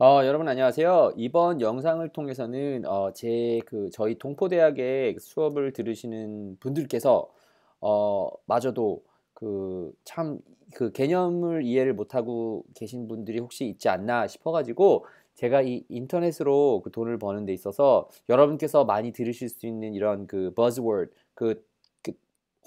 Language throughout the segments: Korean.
여러분 안녕하세요. 이번 영상을 통해서는 저희 동포대학의 수업을 들으시는 분들께서 마저도 그 개념을 이해를 못하고 계신 분들이 혹시 있지 않나 싶어가지고 제가 이 인터넷으로 그 돈을 버는 데 있어서 여러분께서 많이 들으실 수 있는 이런 그 버즈워드 그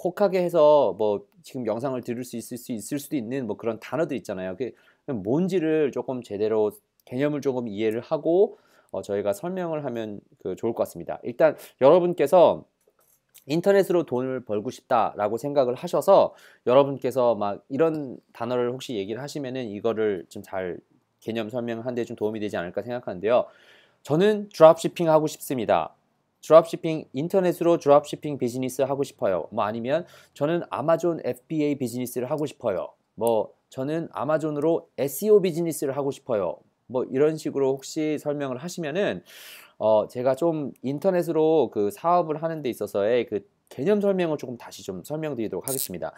혹하게 해서 뭐 지금 영상을 들을 수 있을 수도 있는 뭐 그런 단어들 있잖아요. 그게 뭔지를 조금 제대로 개념을 조금 이해를 하고 저희가 설명을 하면 좋을 것 같습니다. 일단 여러분께서 인터넷으로 돈을 벌고 싶다라고 생각을 하셔서 여러분께서 막 이런 단어를 혹시 얘기를 하시면은 이거를 좀 잘 개념 설명하는 데 좀 도움이 되지 않을까 생각하는데요. 저는 드롭시핑 하고 싶습니다. 드롭시핑 인터넷으로 드롭시핑 비즈니스 하고 싶어요. 뭐 아니면 저는 아마존 FBA 비즈니스를 하고 싶어요. 뭐 저는 아마존으로 SEO 비즈니스를 하고 싶어요. 뭐 이런 식으로 혹시 설명을 하시면은 제가 좀 인터넷으로 그 사업을 하는 데 있어서의 그 개념 설명을 조금 다시 좀 설명드리도록 하겠습니다.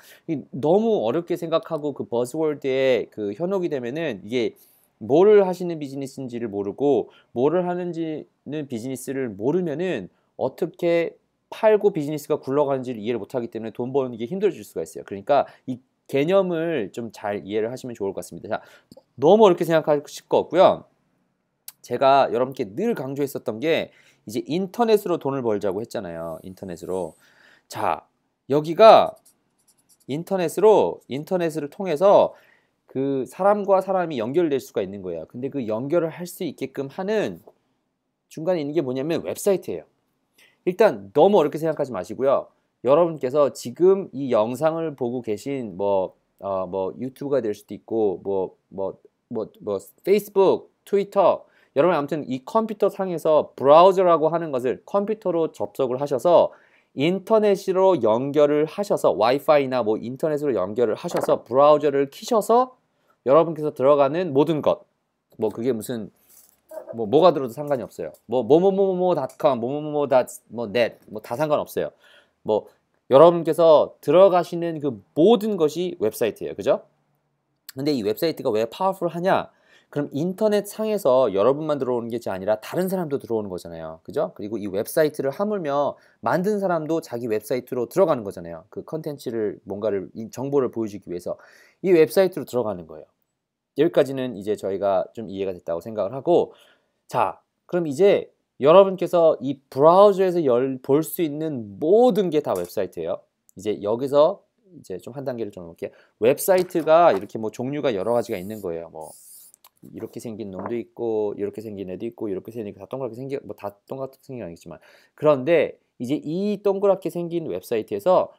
너무 어렵게 생각하고 그 버즈워드에 그 현혹이 되면은 이게 뭐를 하시는 비즈니스인지를 모르고 뭐를 하는지는 비즈니스를 모르면은 어떻게 팔고 비즈니스가 굴러가는지를 이해를 못하기 때문에 돈 버는 게 힘들어질 수가 있어요. 그러니까 이 개념을 좀 잘 이해를 하시면 좋을 것 같습니다. 자, 너무 어렵게 생각하실 거 없고요. 제가 여러분께 늘 강조했었던 게 이제 인터넷으로 돈을 벌자고 했잖아요. 인터넷으로. 자, 여기가 인터넷을 통해서 그 사람과 사람이 연결될 수가 있는 거예요. 근데 그 연결을 할 수 있게끔 하는 중간에 있는 게 뭐냐면 웹사이트예요. 일단 너무 어렵게 생각하지 마시고요. 여러분께서 지금 이 영상을 보고 계신 뭐 유튜브가 될 수도 있고 페이스북, 트위터 여러분 아무튼 이 컴퓨터 상에서 브라우저라고 하는 것을 컴퓨터로 접속을 하셔서 인터넷으로 연결을 하셔서 와이파이나 뭐 인터넷으로 연결을 하셔서 브라우저를 키셔서 여러분께서 들어가는 모든 것 뭐 그게 무슨 뭐가 들어도 상관이 없어요. 뭐뭐뭐뭐닷컴 뭐뭐뭐닷뭐넷 뭐 다 상관없어요. 뭐 여러분께서 들어가시는 그 모든 것이 웹사이트예요. 그죠? 근데 이 웹사이트가 왜 파워풀하냐? 그럼 인터넷 상에서 여러분만 들어오는 게 아니라 다른 사람도 들어오는 거잖아요. 그죠? 그리고 이 웹사이트를 하물며 만든 사람도 자기 웹사이트로 들어가는 거잖아요. 그 컨텐츠를 뭔가를 이 정보를 보여주기 위해서 이 웹사이트로 들어가는 거예요. 여기까지는 이제 저희가 좀 이해가 됐다고 생각을 하고 자, 그럼 이제 여러분께서 이 브라우저에서 볼 수 있는 모든 게 다 웹사이트예요. 이제 여기서 이제 좀 한 단계를 좀 놓을게요. 웹사이트가 이렇게 뭐 종류가 여러 가지가 있는 거예요. 뭐 이렇게 생긴 놈도 있고 이렇게 생긴 애도 있고 이렇게 생긴 다 동그랗게 생긴 뭐 다 동그랗게 생긴 건 아니겠지만 그런데 이제 이 동그랗게 생긴 웹사이트에서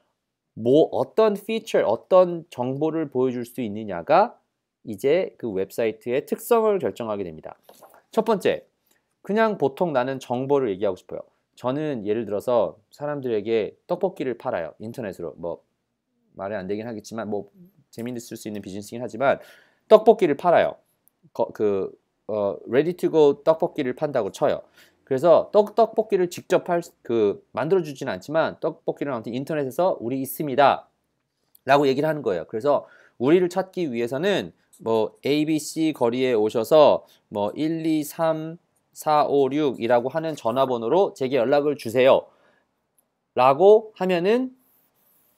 뭐 어떤 피처, 어떤 정보를 보여줄 수 있느냐가 이제 그 웹사이트의 특성을 결정하게 됩니다. 첫 번째, 그냥 보통 나는 정보를 얘기하고 싶어요. 저는 예를 들어서 사람들에게 떡볶이를 팔아요. 인터넷으로. 뭐 말이 안 되긴 하겠지만 뭐 재미있을 수 있는 비즈니스긴 하지만 떡볶이를 팔아요. ready to go 떡볶이를 판다고 쳐요. 그래서 떡볶이를 직접 만들어 주지는 않지만 떡볶이를 아무튼 인터넷에서 우리 있습니다. 라고 얘기를 하는 거예요. 그래서 우리를 찾기 위해서는 뭐 ABC 거리에 오셔서 뭐 123 456이라고 하는 전화번호로 제게 연락을 주세요. 라고 하면은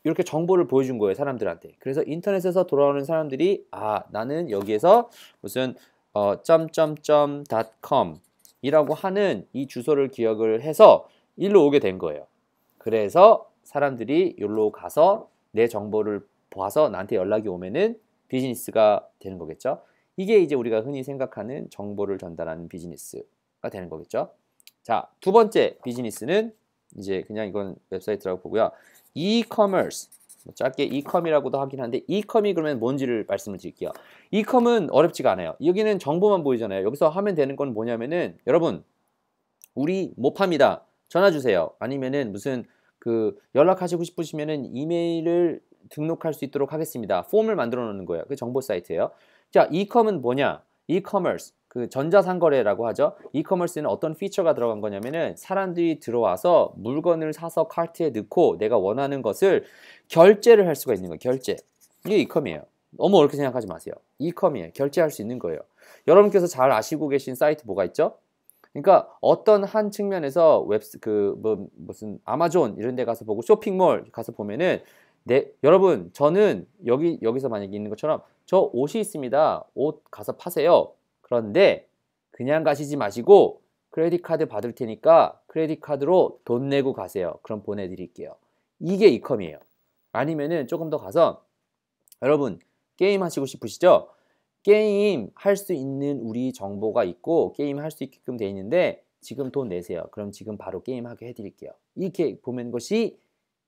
이렇게 정보를 보여준 거예요, 사람들한테. 그래서 인터넷에서 돌아오는 사람들이 나는 여기에서 무슨 .com 이라고 하는 이 주소를 기억을 해서 일로 오게 된 거예요. 그래서 사람들이 여기로 가서 내 정보를 봐서 나한테 연락이 오면은 비즈니스가 되는 거겠죠. 이게 이제 우리가 흔히 생각하는 정보를 전달하는 비즈니스가 되는 거겠죠. 자, 두 번째 비즈니스는 이제 그냥 이건 웹사이트라고 보고요. 이커머스, 짧게 이컴이라고도 하긴 한데 이컴이 그러면 뭔지를 말씀을 드릴게요. 이컴은 어렵지가 않아요. 여기는 정보만 보이잖아요. 여기서 하면 되는 건 뭐냐면은 여러분 우리 못 팝니다. 전화 주세요. 아니면은 무슨 연락하시고 싶으시면은 이메일을 등록할 수 있도록 하겠습니다. 폼을 만들어 놓는 거예요. 그 정보 사이트예요. 자, 이컴은 뭐냐? 이커머스, 그 전자상거래라고 하죠. 이커머스는 어떤 피처가 들어간 거냐면은 사람들이 들어와서 물건을 사서 카트에 넣고 내가 원하는 것을 결제를 할 수가 있는 거예요. 결제. 이게 이컴이에요. 너무 어렵게 생각하지 마세요. 이컴이에요. 결제할 수 있는 거예요. 여러분께서 잘 아시고 계신 사이트 뭐가 있죠? 그러니까 어떤 한 측면에서 무슨 아마존 이런 데 가서 보고 쇼핑몰 가서 보면은 여러분 저는 여기서 만약에 있는 것처럼 저 옷이 있습니다. 옷 가서 파세요. 그런데 그냥 가시지 마시고 크레딧 카드 받을 테니까 크레딧 카드로 돈 내고 가세요. 그럼 보내드릴게요. 이게 이컴이에요. 아니면은 조금 더 가서 여러분 게임 하시고 싶으시죠? 게임 할 수 있는 우리 정보가 있고 게임 할 수 있게끔 돼 있는데 지금 돈 내세요. 그럼 지금 바로 게임하게 해드릴게요. 이렇게 보면 것이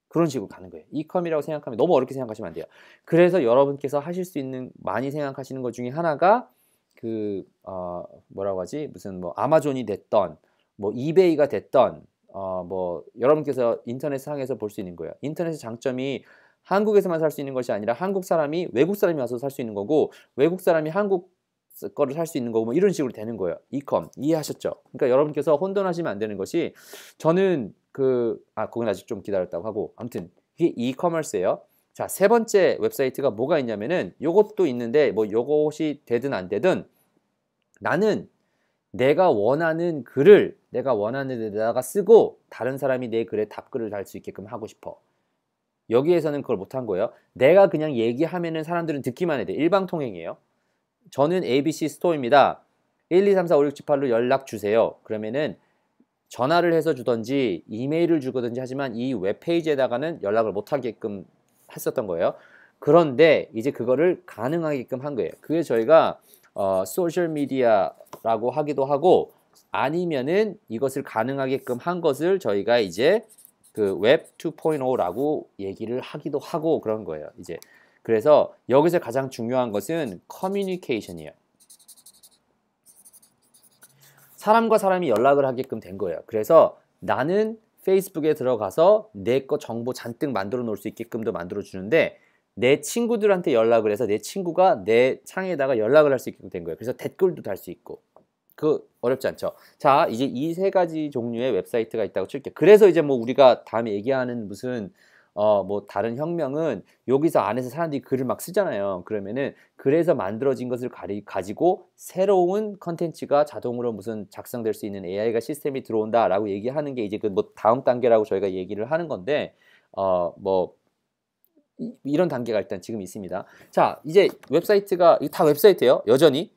그런 식으로 가는 거예요. 이컴이라고 생각하면 너무 어렵게 생각하시면 안 돼요. 그래서 여러분께서 하실 수 있는 많이 생각하시는 것 중에 하나가 뭐라고 하지? 무슨 뭐 아마존이 됐던 뭐 이베이가 됐던 뭐 여러분께서 인터넷 상에서 볼 수 있는 거예요. 인터넷의 장점이 한국에서만 살 수 있는 것이 아니라 한국 사람이 외국 사람이 와서 살 수 있는 거고 외국 사람이 한국 거를 살 수 있는 거고 뭐 이런 식으로 되는 거예요. 이컴 이해하셨죠? 그러니까 여러분께서 혼돈하시면 안 되는 것이 저는 그건 아직 좀 기다렸다고 하고 아무튼 이게 이커머스예요. 자, 세 번째 웹사이트가 뭐가 있냐면은 요것도 있는데 뭐 요것이 되든 안 되든 나는 내가 원하는 글을 내가 원하는 데다가 쓰고 다른 사람이 내 글에 답글을 달 수 있게끔 하고 싶어. 여기에서는 그걸 못한 거예요. 내가 그냥 얘기하면은 사람들은 듣기만 해야 돼. 일방통행이에요. 저는 ABC 스토어입니다. 1, 2, 3, 4, 5, 6, 7, 8로 연락 주세요. 그러면은 전화를 해서 주던지 이메일을 주거든지 하지만 이 웹페이지에다가는 연락을 못 하게끔 했었던 거예요. 그런데 이제 그거를 가능하게끔 한 거예요. 그게 저희가 소셜 미디어라고 하기도 하고 아니면은 이것을 가능하게끔 한 것을 저희가 이제 그 웹 2.0라고 얘기를 하기도 하고 그런 거예요. 이제 그래서 여기서 가장 중요한 것은 커뮤니케이션이에요. 사람과 사람이 연락을 하게끔 된 거예요. 그래서 나는 페이스북에 들어가서 내 거 정보 잔뜩 만들어 놓을 수 있게끔도 만들어 주는데 내 친구들한테 연락을 해서 내 친구가 내 창에다가 연락을 할 수 있게끔 된 거예요. 그래서 댓글도 달 수 있고 어렵지 않죠. 자, 이제 이 세 가지 종류의 웹사이트가 있다고 칠게요. 그래서 이제 뭐 우리가 다음에 얘기하는 무슨 뭐 다른 혁명은 여기서 안에서 사람들이 글을 막 쓰잖아요. 그러면은 그래서 만들어진 것을 가지고 새로운 컨텐츠가 자동으로 무슨 작성될 수 있는 AI가 시스템이 들어온다라고 얘기하는 게 이제 그 뭐 다음 단계라고 저희가 얘기를 하는 건데 뭐 이런 단계가 일단 지금 있습니다. 자, 이제 웹사이트가 다 웹사이트예요. 여전히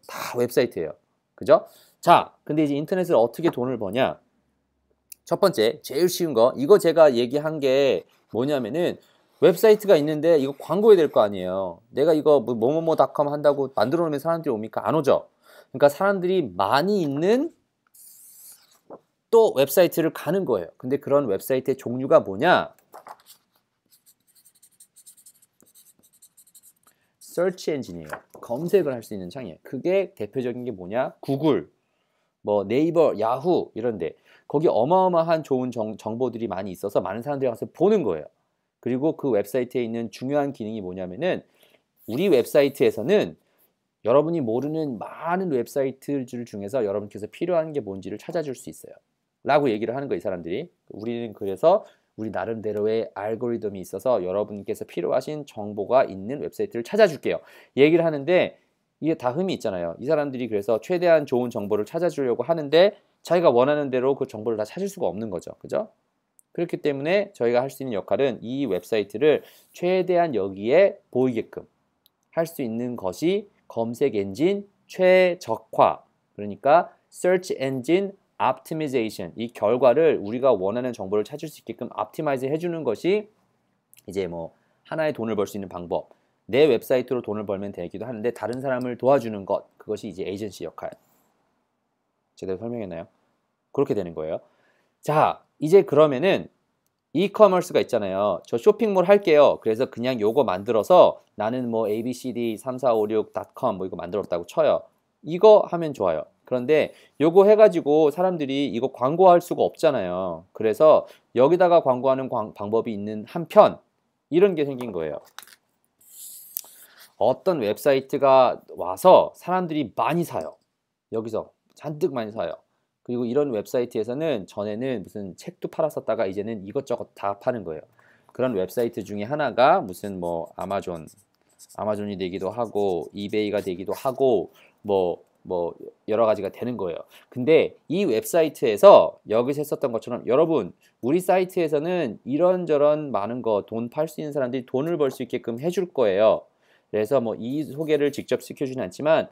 다 웹사이트예요. 그죠? 자, 근데 이제 인터넷을 어떻게 돈을 버냐? 첫 번째, 제일 쉬운 거. 이거 제가 얘기한 게 뭐냐면은 웹사이트가 있는데 이거 광고해야 될 거 아니에요. 내가 이거 뭐뭐뭐닷컴 한다고 만들어 놓으면 사람들이 옵니까? 안 오죠. 그러니까 사람들이 많이 있는 또 웹사이트를 가는 거예요. 근데 그런 웹사이트의 종류가 뭐냐? 서치 엔진이에요. 검색을 할 수 있는 창이에요. 그게 대표적인 게 뭐냐? 구글, 뭐 네이버, 야후 이런데 거기 어마어마한 좋은 정보들이 많이 있어서 많은 사람들이 가서 보는 거예요. 그리고 그 웹사이트에 있는 중요한 기능이 뭐냐면은 우리 웹사이트에서는 여러분이 모르는 많은 웹사이트들 중에서 여러분께서 필요한 게 뭔지를 찾아줄 수 있어요. 라고 얘기를 하는 거예요, 이 사람들이. 우리는 그래서 우리 나름대로의 알고리즘이 있어서 여러분께서 필요하신 정보가 있는 웹사이트를 찾아줄게요. 얘기를 하는데 이게 다 흠이 있잖아요. 이 사람들이 그래서 최대한 좋은 정보를 찾아주려고 하는데 자기가 원하는 대로 그 정보를 다 찾을 수가 없는 거죠. 그죠? 그렇기 때문에 저희가 할 수 있는 역할은 이 웹사이트를 최대한 여기에 보이게끔 할 수 있는 것이 검색 엔진 최적화, 그러니까 Search Engine Optimization, 이 결과를 우리가 원하는 정보를 찾을 수 있게끔 옵티마이즈 해주는 것이 이제 뭐 하나의 돈을 벌 수 있는 방법. 내 웹사이트로 돈을 벌면 되기도 하는데 다른 사람을 도와주는 것, 그것이 이제 에이전시 역할. 제대로 설명했나요? 그렇게 되는 거예요. 자, 이제 그러면은 이커머스가 있잖아요. 저 쇼핑몰 할게요. 그래서 그냥 요거 만들어서 나는 뭐 abcd3456.com 뭐 이거 만들었다고 쳐요. 이거 하면 좋아요. 그런데 요거 해가지고 사람들이 이거 광고할 수가 없잖아요. 그래서 여기다가 광고하는 방법이 있는 한편 이런 게 생긴 거예요. 어떤 웹사이트가 와서 사람들이 많이 사요. 여기서 잔뜩 많이 사요. 그리고 이런 웹사이트에서는 전에는 무슨 책도 팔았었다가 이제는 이것저것 다 파는 거예요. 그런 웹사이트 중에 하나가 무슨 뭐 아마존이 되기도 하고 이베이가 되기도 하고 뭐 여러 가지가 되는 거예요. 근데 이 웹사이트에서 여기서 했었던 것처럼 여러분 우리 사이트에서는 이런저런 많은 거 돈 팔 수 있는 사람들이 돈을 벌 수 있게끔 해줄 거예요. 그래서 뭐 이 소개를 직접 시켜주진 않지만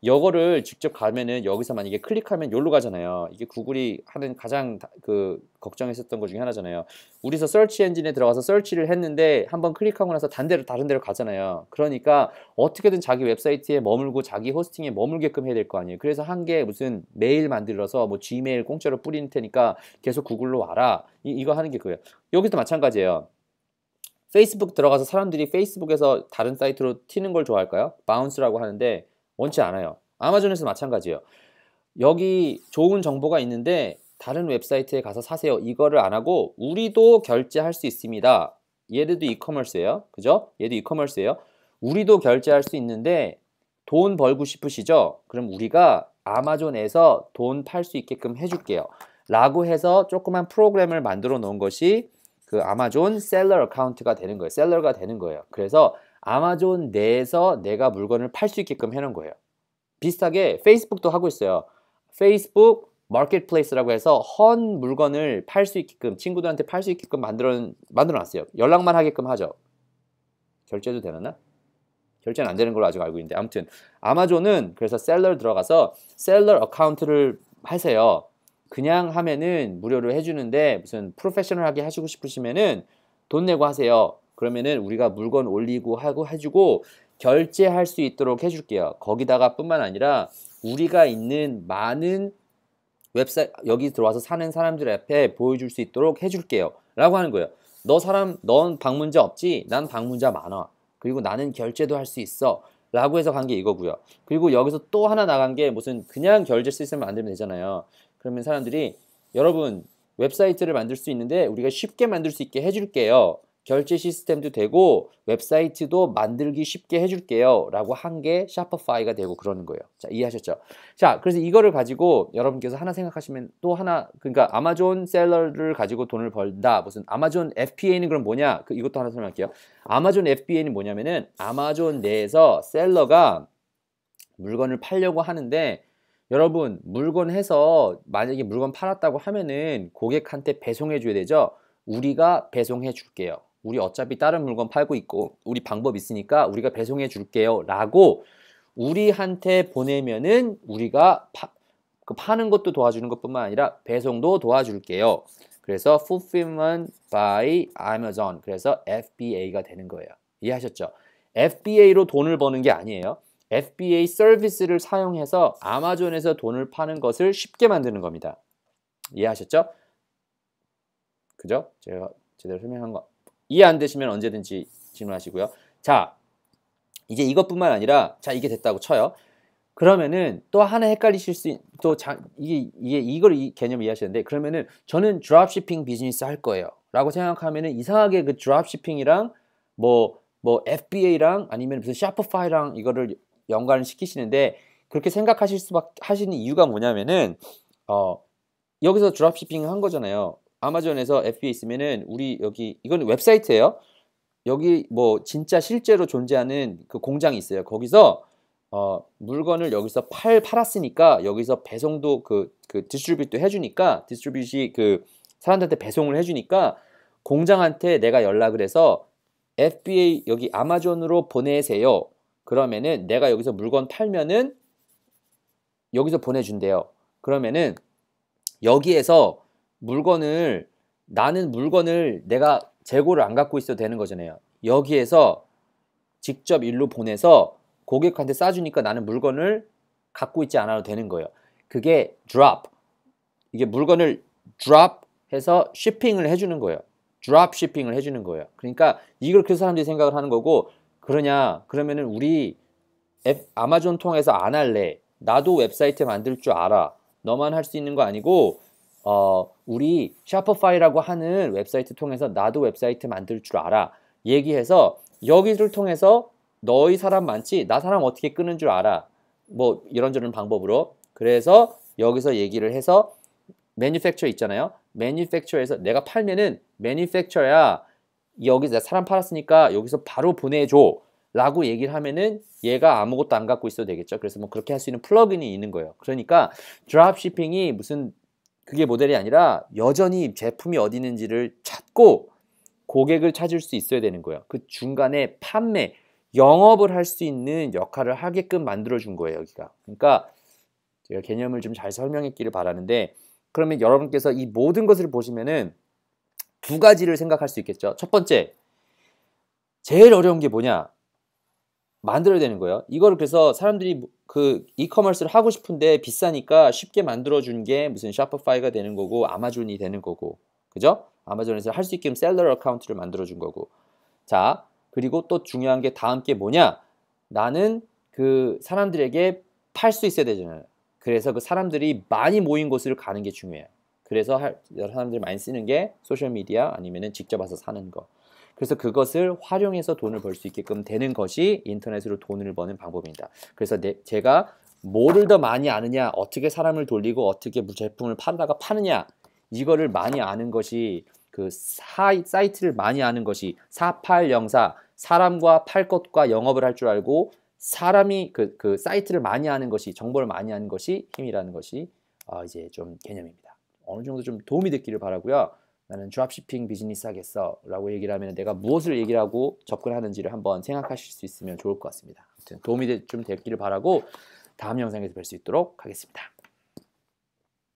요거를 직접 가면은 여기서 만약에 클릭하면 여기로 가잖아요. 이게 구글이 하는 가장 그 걱정했었던 것 중에 하나잖아요. 우리서 서치 엔진에 들어가서 서치를 했는데 한번 클릭하고 나서 다른 데로 가잖아요. 그러니까 어떻게든 자기 웹사이트에 머물고 자기 호스팅에 머물게끔 해야 될 거 아니에요. 그래서 한 게 무슨 메일 만들어서 뭐 지메일 공짜로 뿌리는 테니까 계속 구글로 와라. 이거 하는 게 그거예요. 여기도 마찬가지예요. 페이스북 들어가서 사람들이 페이스북에서 다른 사이트로 튀는 걸 좋아할까요? 바운스라고 하는데 원치 않아요. 아마존에서 마찬가지예요. 여기 좋은 정보가 있는데 다른 웹사이트에 가서 사세요. 이거를 안 하고 우리도 결제할 수 있습니다. 얘도 이커머스예요. 그죠? 얘도 이커머스예요. 우리도 결제할 수 있는데 돈 벌고 싶으시죠? 그럼 우리가 아마존에서 돈 팔 수 있게끔 해줄게요. 라고 해서 조그만 프로그램을 만들어 놓은 것이 그 아마존 셀러 어카운트가 되는 거예요. 셀러가 되는 거예요. 그래서 아마존 내에서 내가 물건을 팔 수 있게끔 해놓은 거예요. 비슷하게 페이스북도 하고 있어요. 페이스북 마켓플레이스라고 해서 헌 물건을 팔 수 있게끔 친구들한테 팔 수 있게끔 만들어놨어요. 연락만 하게끔 하죠. 결제도 되나? 결제는 안 되는 걸로 아직 알고 있는데 아무튼 아마존은 그래서 셀러 들어가서 셀러 어카운트를 하세요. 그냥 하면은 무료로 해주는데 무슨 프로페셔널하게 하시고 싶으시면은 돈 내고 하세요. 그러면은 우리가 물건 올리고 하고 해주고 결제할 수 있도록 해줄게요. 거기다가 뿐만 아니라 우리가 있는 많은 웹사이트 여기 들어와서 사는 사람들 앞에 보여줄 수 있도록 해줄게요. 라고 하는 거예요. 넌 방문자 없지? 난 방문자 많아. 그리고 나는 결제도 할 수 있어. 라고 해서 간 게 이거고요. 그리고 여기서 또 하나 나간 게 무슨 그냥 결제 시스템을 만들면 되잖아요. 그러면 사람들이 여러분 웹사이트를 만들 수 있는데 우리가 쉽게 만들 수 있게 해줄게요. 결제 시스템도 되고 웹사이트도 만들기 쉽게 해줄게요. 라고 한 게 샤퍼파이가 되고 그러는 거예요. 자, 이해하셨죠? 자, 그래서 이거를 가지고 여러분께서 하나 생각하시면 또 하나 그러니까 아마존 셀러를 가지고 돈을 벌다. 무슨 아마존 FBA는 그럼 뭐냐? 이것도 하나 설명할게요. 아마존 FBA는 뭐냐면은 아마존 내에서 셀러가 물건을 팔려고 하는데 여러분 물건 해서 만약에 물건 팔았다고 하면은 고객한테 배송해 줘야 되죠. 우리가 배송해 줄게요. 우리 어차피 다른 물건 팔고 있고 우리 방법 있으니까 우리가 배송해 줄게요 라고 우리한테 보내면은 우리가 파는 것도 도와주는 것뿐만 아니라 배송도 도와줄게요. 그래서 fulfillment by Amazon 그래서 FBA가 되는 거예요. 이해하셨죠? FBA로 돈을 버는 게 아니에요. FBA 서비스를 사용해서 아마존에서 돈을 파는 것을 쉽게 만드는 겁니다. 이해하셨죠? 그죠? 제가 제대로 설명한 거 이해 안 되시면 언제든지 질문하시고요. 자, 이제 이것뿐만 아니라 자 이게 됐다고 쳐요. 그러면은 또 하나 헷갈리실 수 이걸 이 개념 이해하시는데 그러면은 저는 드롭시핑 비즈니스 할 거예요. 라고 생각하면은 이상하게 그 드롭시핑이랑 뭐 FBA랑 아니면 무슨 샤퍼파이랑 이거를 연관을 시키시는데 그렇게 생각하실 수밖에 하시는 이유가 뭐냐면은 여기서 드롭시핑 한 거잖아요. 아마존에서 FBA 있으면은 우리 여기 이건 웹사이트예요. 여기 뭐 진짜 실제로 존재하는 그 공장이 있어요. 거기서 물건을 여기서 팔았으니까 여기서 배송도 그 디스트리뷰트 해주니까 디스트리뷰시 그 사람들한테 배송을 해주니까 공장한테 내가 연락을 해서 FBA 여기 아마존으로 보내세요. 그러면은 내가 여기서 물건 팔면은 여기서 보내준대요. 그러면은 여기에서 나는 물건을 내가 재고를 안 갖고 있어도 되는 거잖아요. 여기에서 직접 일로 보내서 고객한테 싸주니까 나는 물건을 갖고 있지 않아도 되는 거예요. 그게 drop. 이게 물건을 drop 해서 shipping을 해주는 거예요. drop shipping을 해주는 거예요. 그러니까 이걸 그 사람들이 생각을 하는 거고 그러면은 우리 아마존 통해서 안 할래. 나도 웹사이트 만들 줄 알아. 너만 할 수 있는 거 아니고 우리 샤퍼파이라고 하는 웹사이트 통해서 나도 웹사이트 만들 줄 알아. 얘기해서 여기를 통해서 너희 사람 많지? 나 사람 어떻게 끄는 줄 알아. 뭐 이런저런 방법으로. 그래서 여기서 얘기를 해서 manufacturer 있잖아요. manufacturer에서 내가 팔면은 manufacturer야 여기서 내가 사람 팔았으니까 여기서 바로 보내줘 라고 얘기를 하면은 얘가 아무것도 안 갖고 있어도 되겠죠. 그래서 뭐 그렇게 할 수 있는 플러그인이 있는 거예요. 그러니까 드롭시핑이 무슨 그게 모델이 아니라 여전히 제품이 어디 있는지를 찾고 고객을 찾을 수 있어야 되는 거예요. 그 중간에 판매, 영업을 할 수 있는 역할을 하게끔 만들어준 거예요, 여기가. 그러니까 제가 개념을 좀 잘 설명했기를 바라는데, 그러면 여러분께서 이 모든 것을 보시면은 두 가지를 생각할 수 있겠죠. 첫 번째, 제일 어려운 게 뭐냐? 만들어야 되는 거예요. 이거를 그래서 사람들이 그 이커머스를 하고 싶은데 비싸니까 쉽게 만들어준 게 무슨 샤프파이가 되는 거고 아마존이 되는 거고, 그죠? 아마존에서 할 수 있게 셀러 어카운트를 만들어준 거고. 자, 그리고 또 중요한 게 다음 게 뭐냐? 나는 그 사람들에게 팔 수 있어야 되잖아요. 그래서 그 사람들이 많이 모인 곳을 가는 게 중요해요. 그래서 사람들이 많이 쓰는 게 소셜미디어 아니면은 직접 와서 사는 거. 그래서 그것을 활용해서 돈을 벌 수 있게끔 되는 것이 인터넷으로 돈을 버는 방법입니다. 그래서 제가 뭐를 더 많이 아느냐, 어떻게 사람을 돌리고 어떻게 제품을 팔다가 파느냐, 이거를 많이 아는 것이 그 사이트를 많이 아는 것이 4804 사람과 팔 것과 영업을 할 줄 알고 사람이 그 사이트를 많이 아는 것이 정보를 많이 아는 것이 힘이라는 것이 이제 좀 개념입니다. 어느 정도 좀 도움이 됐기를 바라고요. 나는 드롭시핑 비즈니스 하겠어 라고 얘기를 하면 내가 무엇을 얘기를 하고 접근하는지를 한번 생각하실 수 있으면 좋을 것 같습니다. 아무튼 도움이 좀 됐기를 바라고 다음 영상에서 뵐 수 있도록 하겠습니다.